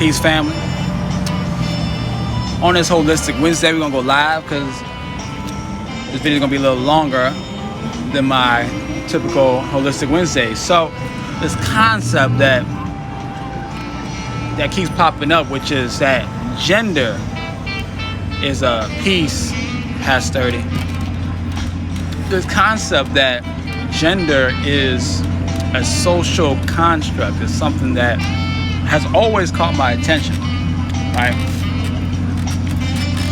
Peace, family. On this Holistic Wednesday, we're going to go live because this video is going to be a little longer than my typical Holistic Wednesday. So, this concept that keeps popping up, which is that gender is a piece, has 30. This concept that gender is a social construct is something that has always caught my attention, right?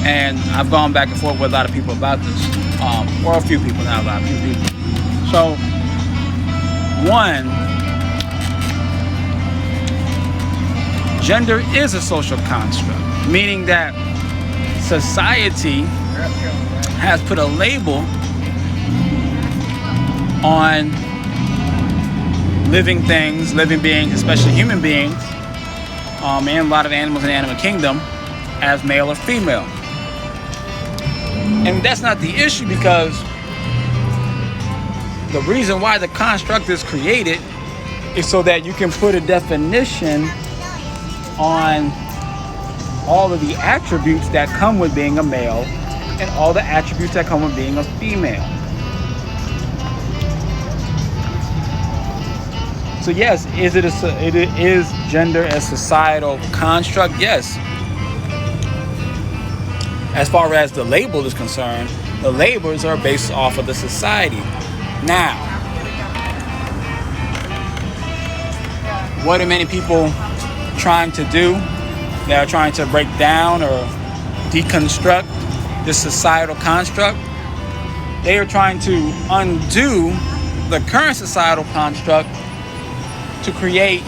And I've gone back and forth with a lot of people about this, or a few people, not a lot, a few people. So, one, gender is a social construct, meaning that society has put a label on living things, living beings, especially human beings, and a lot of animals in the animal kingdom, as male or female. And that's not the issue, because the reason why the construct is created is so that you can put a definition on all of the attributes that come with being a male and all the attributes that come with being a female. So yes, is gender a societal construct? Yes. As far as the label is concerned, the labels are based off of the society. Now, what are many people trying to do? They are trying to break down or deconstruct this societal construct. They are trying to undo the current societal construct to create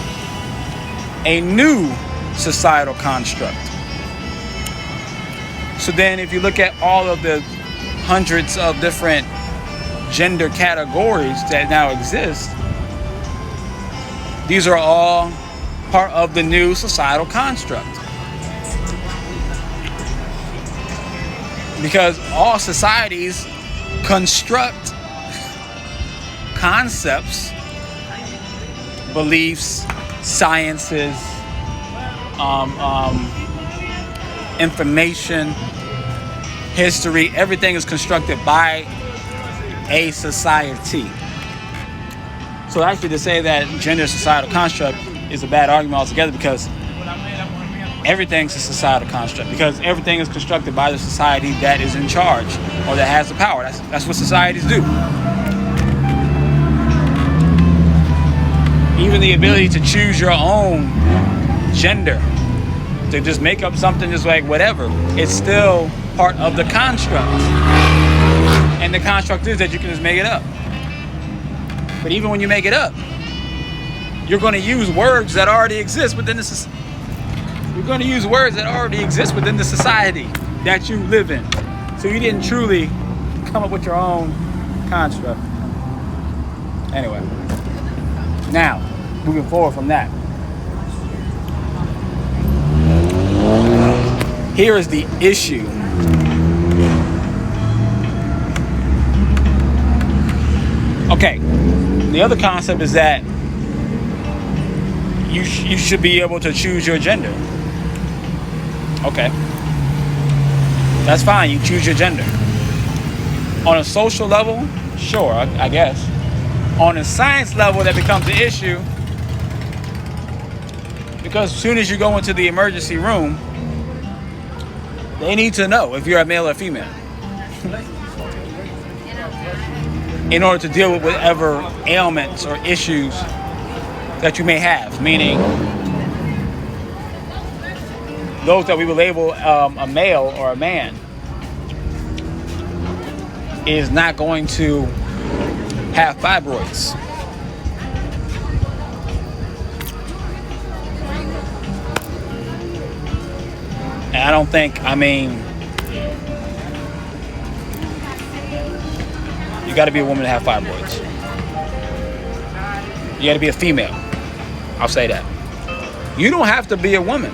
a new societal construct. So then if you look at all of the hundreds of different gender categories that now exist, these are all part of the new societal construct. Because all societies construct concepts, beliefs, sciences, information, history. Everything is constructed by a society. So actually, to say that gender is a societal construct is a bad argument altogether, because everything's a societal construct, because everything is constructed by the society that is in charge or that has the power. That's what societies do. Even the ability to choose your own gender, to just make up something just like whatever, it's still part of the construct. And the construct is that you can just make it up. But even when you make it up, you're going to use words that already exist within the society. You're going to use words that already exist within the society that you live in. So you didn't truly come up with your own construct. Anyway, now moving forward from that, here is the issue. Okay, the other concept is that you should be able to choose your gender. Okay, that's fine, you choose your gender. On a social level, sure, I guess. On a science level, that becomes the issue, because as soon as you go into the emergency room, they need to know if you're a male or female in order to deal with whatever ailments or issues that you may have. Meaning, those that we would label a male or a man is not going to have fibroids. And I don't think, you got to be a woman to have fibroids. You got to be a female. I'll say that. You don't have to be a woman.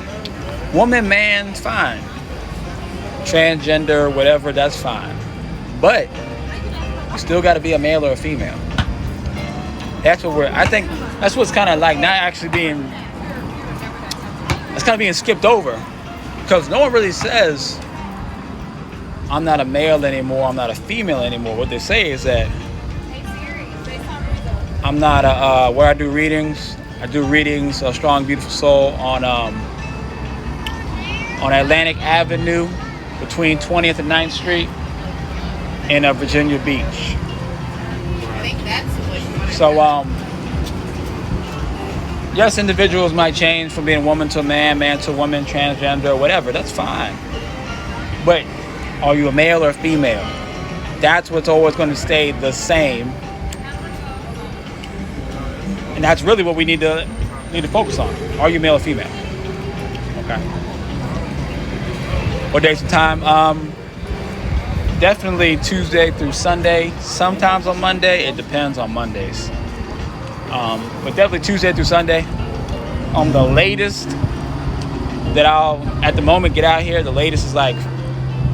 Woman, man's fine. Transgender, whatever, that's fine. But you still got to be a male or a female. I think that's what's kind of like not actually being, it's kind of being skipped over because no one really says, I'm not a male anymore, I'm not a female anymore. What they say is that I'm not where I do readings of Strong Beautiful Soul on Atlantic Avenue between 20th and 9th Street in Virginia Beach. I think that's what you want to So yes, individuals might change from being woman to a man, man to a woman, transgender, whatever. That's fine. But are you a male or a female? That's what's always going to stay the same. And that's really what we need to focus on. Are you male or female? Okay. What days and time? Definitely Tuesday through Sunday. Sometimes on Monday. It depends on Mondays. But definitely Tuesday through Sunday. The latest that I'll, at the moment, get out here, the latest is like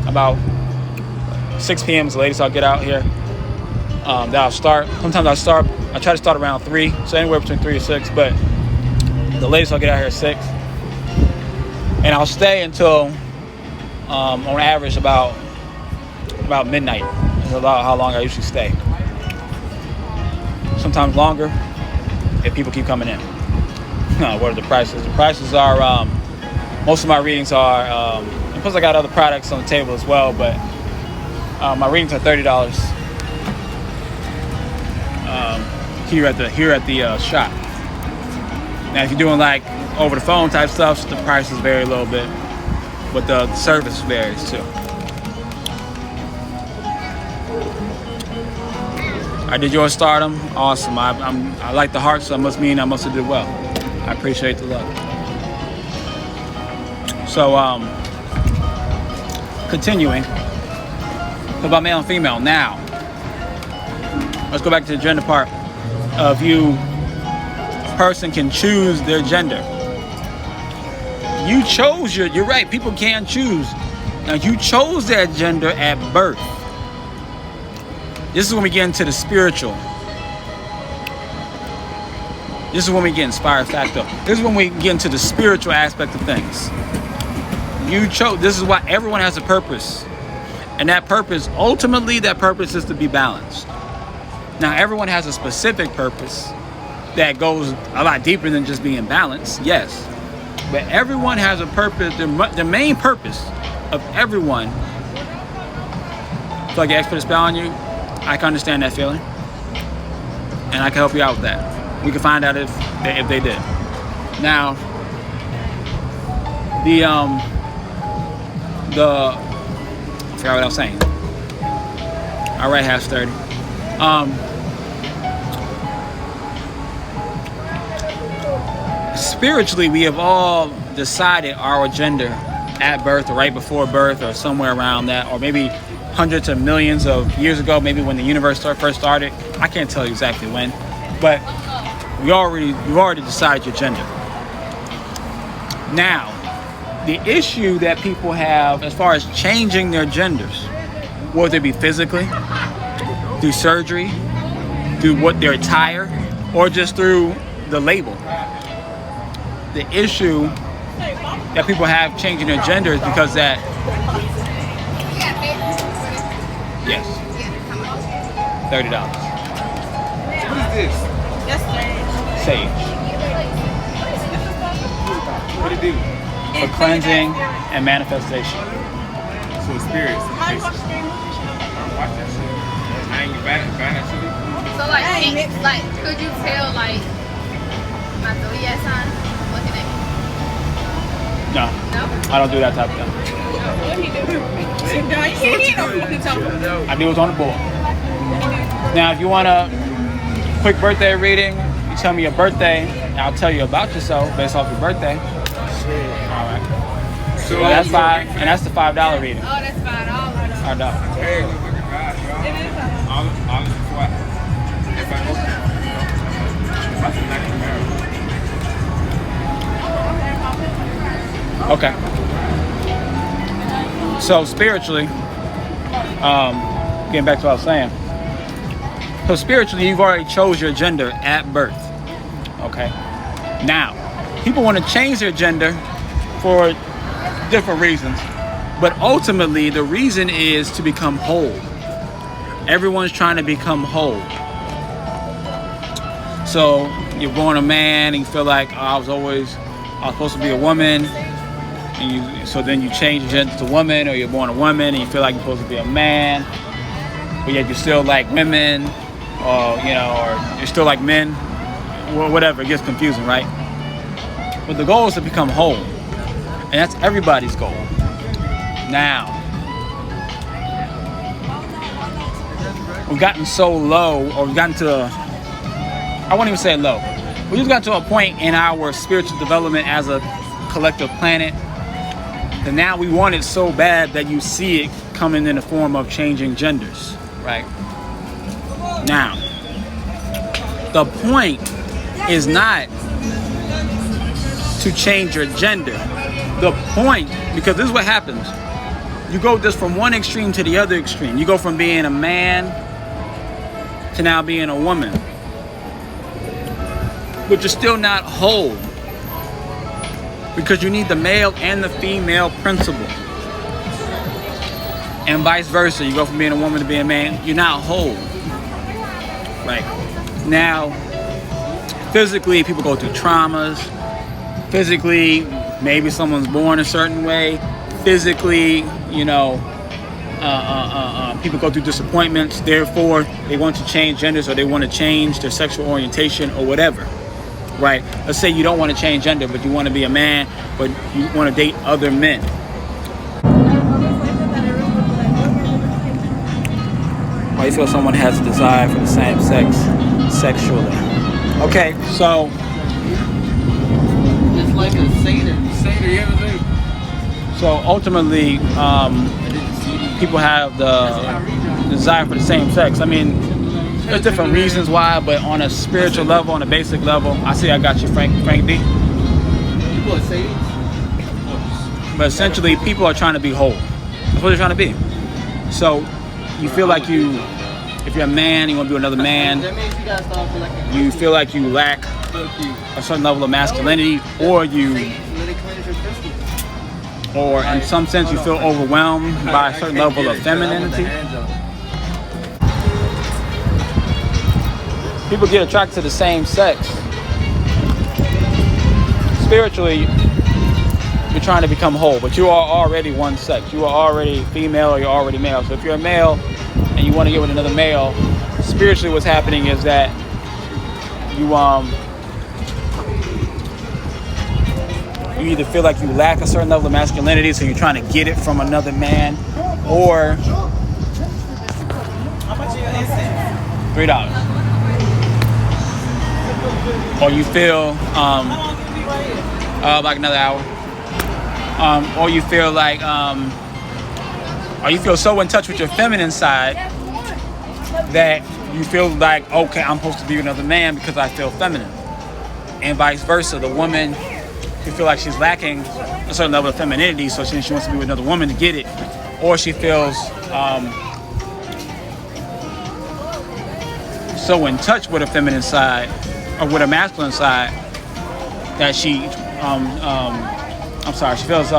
about 6 p.m. is the latest I'll get out here. That I'll start. Sometimes I try to start around 3, so anywhere between 3 and 6, but the latest I'll get out here at 6. And I'll stay until, on average, about midnight. That's about how long I usually stay. Sometimes longer, if people keep coming in. What are the prices? The prices are, most of my readings are, and plus I got other products on the table as well, but my readings are $30 here at the shop. Now, if you're doing like over the phone type stuff, the prices vary a little bit, but the service varies too. I did your stardom. Awesome. I like the heart, so it must mean I must have did well. I appreciate the love. So, continuing about male and female. Now, let's go back to the gender part of you. A person can choose their gender. You chose you're right. People can choose. Now, you chose that gender at birth. This is when we get into the spiritual. This is when we get inspired factor. This is when we get into the spiritual aspect of things. You chose. This is why everyone has a purpose. And that purpose, ultimately, that purpose is to be balanced. Now, everyone has a specific purpose that goes a lot deeper than just being balanced, yes. But everyone has a purpose. The main purpose of everyone, feel like the expert spell on you, I can understand that feeling. And I can help you out with that. We can find out if they did. Now, I forgot what I was saying. All right, half 30. Spiritually, we have all decided our gender at birth or right before birth or somewhere around that, or maybe hundreds of millions of years ago, maybe when the universe first started. I can't tell you exactly when, but you've already decided your gender. Now, the issue that people have as far as changing their genders, whether it be physically, through surgery, through what their attire, or just through the label. The issue that people have changing their gender is because that. Yes. $30. What is this? Sage. What do it do? For cleansing and manifestation. So spirits. Watch that shit. I ain't bad that shit. So like, could you tell like my zodiac sign looking at me? No, I don't do that type of thing. I do what's on the board. Now, if you want a quick birthday reading, you tell me your birthday, and I'll tell you about yourself based off your birthday. All right. So that's $5, and that's the $5 reading. Oh, that's $5. $5. Hey, look at God, y'all. All before if I go. That's a next marriage. Okay. So spiritually, getting back to what I was saying. So spiritually, you've already chose your gender at birth. Okay. Now, people want to change their gender for different reasons. But ultimately, the reason is to become whole. Everyone's trying to become whole. So you're born a man and you feel like, oh, I was supposed to be a woman. So then you change your gender to woman, or you're born a woman and you feel like you're supposed to be a man, but yet you still like women, or you're still like men, or whatever. It gets confusing, right? But the goal is to become whole, and that's everybody's goal. Now, we've gotten so low, or we've gotten to, I won't even say low. We just got to a point in our spiritual development as a collective planet that now we want it so bad that you see it coming in the form of changing genders, right? Now, the point is not to change your gender. The point, because this is what happens. You go just from one extreme to the other extreme. You go from being a man to now being a woman. But you're still not whole. Because you need the male and the female principle. And vice versa. You go from being a woman to being a man. You're not whole. Right. Now, physically, people go through traumas. Physically, maybe someone's born a certain way. Physically, people go through disappointments. Therefore, they want to change genders, or they want to change their sexual orientation, or whatever. Right? Let's say you don't want to change gender, but you want to be a man, but you want to date other men. Why you feel someone has a desire for the same sex sexually? Okay, so it's like a Seder. You ever say? So ultimately, people have the desire for the same sex. I mean, there's different reasons why, but on a spiritual level, on a basic level, I got you, Frank D. People are Seder. But essentially, people are trying to be whole. That's what they're trying to be. So you feel like if you're a man, you want to be another man. That means you gotta start feeling like You feel like you lack a certain level of masculinity, or or in some sense you feel overwhelmed by a certain level of femininity. People get attracted to the same sex. Spiritually, you're trying to become whole, but you are already one sex. You are already female, or you're already male. So if you're a male and you want to get with another male, spiritually what's happening is that you either feel like you lack a certain level of masculinity, so you're trying to get it from another man, or $3. Or you feel like another hour. Or you feel like or you feel so in touch with your feminine side that you feel like, okay, I'm supposed to be another man because I feel feminine. And vice versa. The woman who feel like she's lacking a certain level of femininity, so she wants to be with another woman to get it. Or she feels so in touch with her feminine side, or with her masculine side, that she she feels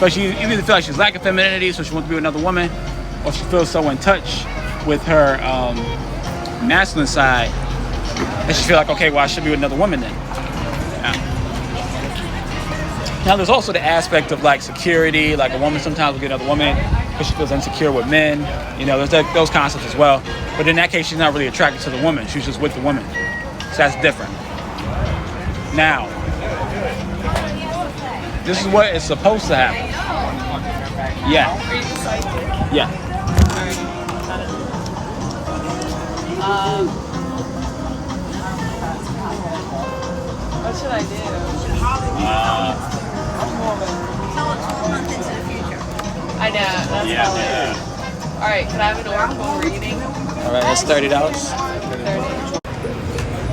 but she either feels like she's lacking femininity, so she wants to be with another woman, or she feels so in touch with her masculine side that she feels like, okay, well, I should be with another woman then. Now there's also the aspect of like security, like a woman sometimes will get another woman because she feels insecure with men. There's those concepts as well. But in that case, she's not really attracted to the woman. She's just with the woman. So that's different. Now, this is what is supposed to happen. Yeah. Yeah. What should I do? I know, that's yeah. All right, can I have an oracle reading? All right, that's $30.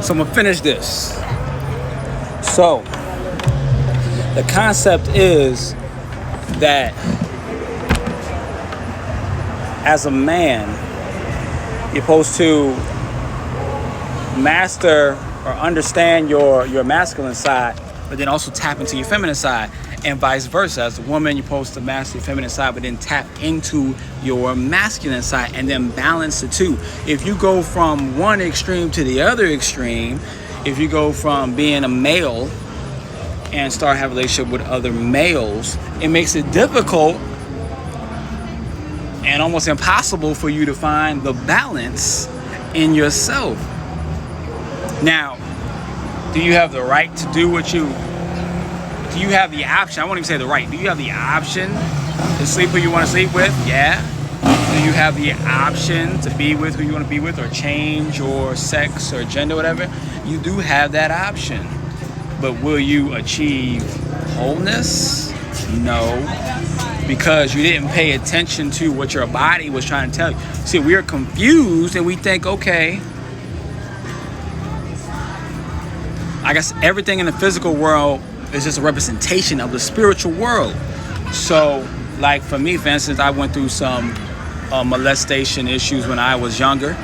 So I'm gonna finish this. So the concept is that as a man, you're supposed to master or understand your masculine side but then also tap into your feminine side, and vice versa. As a woman, you're supposed to master your feminine side, but then tap into your masculine side, and then balance the two. If you go from one extreme to the other extreme, if you go from being a male and start having a relationship with other males, it makes it difficult and almost impossible for you to find the balance in yourself. Now, do you have the right to do what you... Do you have the option? I won't even say the right. Do you have the option to sleep who you want to sleep with? Yeah. Do you have the option to be with who you want to be with, or change your sex or gender, whatever? You do have that option. But will you achieve wholeness? No. Because you didn't pay attention to what your body was trying to tell you. See, we are confused and we think, okay, I guess everything in the physical world is just a representation of the spiritual world. So, like for me, for instance, I went through some molestation issues when I was younger,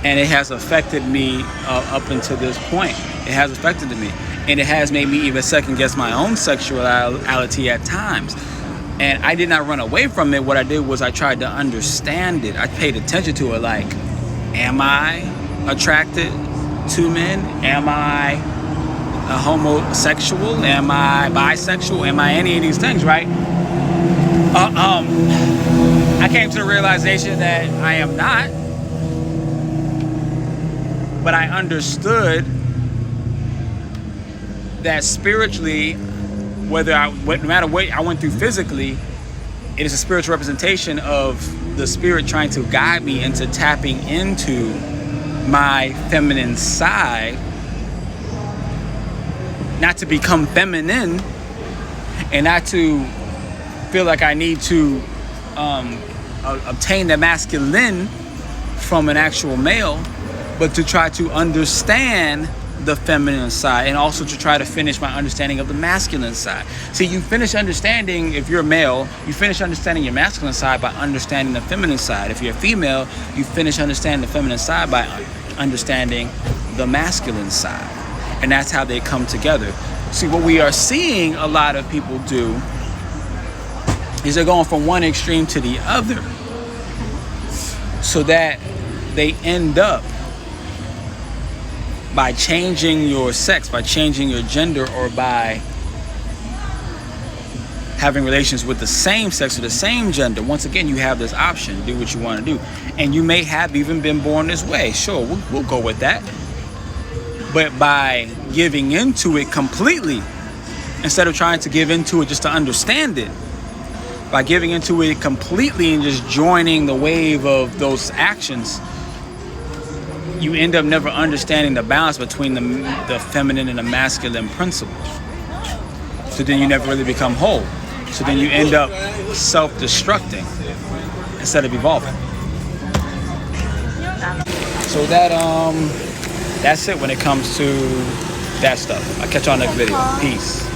and it has affected me up until this point. It has affected me, and it has made me even second guess my own sexuality at times. And I did not run away from it. What I did was I tried to understand it. I paid attention to it. Like, am I attracted to men? Am I a homosexual? Am I bisexual? Am I any of these things, right? I came to the realization that I am not. But I understood that spiritually, no matter what I went through physically, it is a spiritual representation of the spirit trying to guide me into tapping into my feminine side, not to become feminine and not to feel like I need to obtain the masculine from an actual male, but to try to understand the feminine side, and also to try to finish my understanding of the masculine side. See, you finish understanding, if you're a male, you finish understanding your masculine side by understanding the feminine side. If you're a female, you finish understanding the feminine side by understanding the masculine side. And that's how they come together. See, what we are seeing a lot of people do is they're going from one extreme to the other, so that they end up by changing your sex, by changing your gender, or by having relations with the same sex or the same gender. Once again, you have this option to do what you want to do. And you may have even been born this way. Sure, we'll go with that. But by giving into it completely, instead of trying to give into it just to understand it, by giving into it completely and just joining the wave of those actions, you end up never understanding the balance between the feminine and the masculine principles. So then you never really become whole. So then you end up self-destructing instead of evolving. So that's it when it comes to that stuff. I'll catch you on the next video. Peace.